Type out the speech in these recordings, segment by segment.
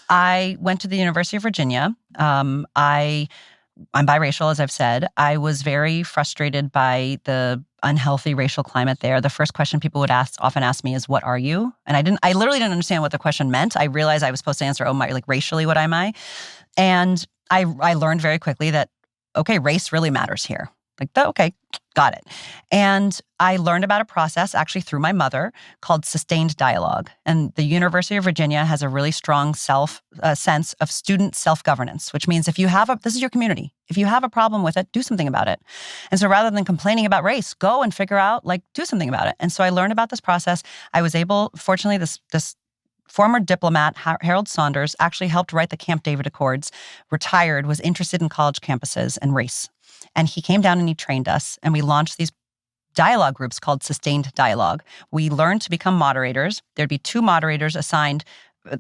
I went to the University of Virginia. I'm biracial, as I've said. I was very frustrated by the unhealthy racial climate there. The first question people would often ask me is, "What are you?" And I literally didn't understand what the question meant. I realized I was supposed to answer, racially, what am I? And I learned very quickly that, okay, race really matters here. Okay, got it. And I learned about a process actually through my mother called sustained dialogue. And the University of Virginia has a really strong sense of student self-governance, which means this is your community. If you have a problem with it, do something about it. And so rather than complaining about race, go and figure out, do something about it. And so I learned about this process. I was able, fortunately, this former diplomat, Harold Saunders, actually helped write the Camp David Accords, retired, was interested in college campuses and race. And he came down and he trained us, and we launched these dialogue groups called Sustained Dialogue. We learned to become moderators. There'd be 2 moderators assigned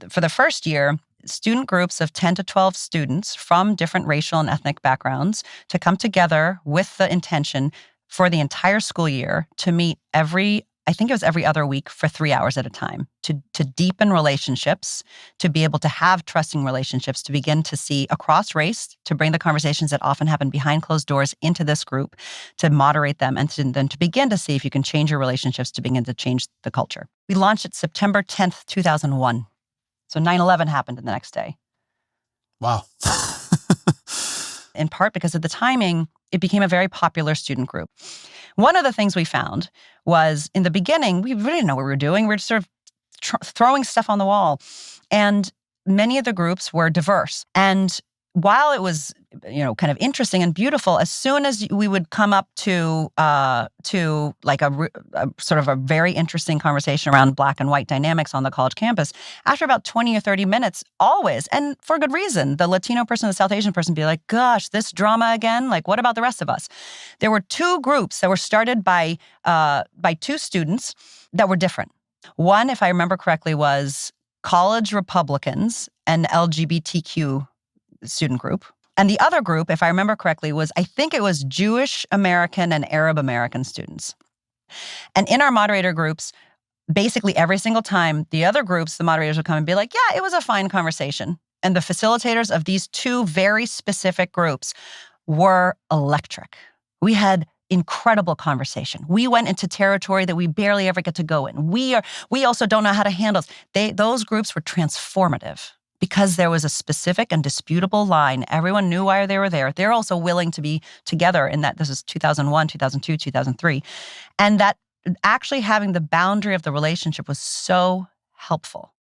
for the first year, student groups of 10 to 12 students from different racial and ethnic backgrounds to come together with the intention for the entire school year to meet every other week for 3 hours at a time, to deepen relationships, to be able to have trusting relationships, to begin to see across race, to bring the conversations that often happen behind closed doors into this group, to moderate them, and then to begin to see if you can change your relationships to begin to change the culture. We launched it September 10th, 2001. So 9/11 happened the next day. Wow. In part because of the timing, it became a very popular student group. One of the things we found was in the beginning, we really didn't know what we were doing. We were just sort of throwing stuff on the wall. And many of the groups were diverse. And while it was, kind of interesting and beautiful, as soon as we would come up to like a sort of a very interesting conversation around Black and white dynamics on the college campus, after about 20 or 30 minutes, always, and for good reason, the Latino person, the South Asian person be like, gosh, this drama again? What about the rest of us? There were 2 groups that were started by 2 students that were different. One, if I remember correctly, was college Republicans and LGBTQ student group. And the other group, if I remember correctly, I think it was Jewish American and Arab American students. And in our moderator groups, basically every single time, the other groups, the moderators would come and be like, yeah, it was a fine conversation. And the facilitators of these 2 very specific groups were electric. We had incredible conversation. We went into territory that we barely ever get to go in. We also don't know how to handle it. Those groups were transformative because there was a specific and disputable line. Everyone knew why they were there. They're also willing to be together in that. This is 2001, 2002, 2003. And that actually having the boundary of the relationship was so helpful.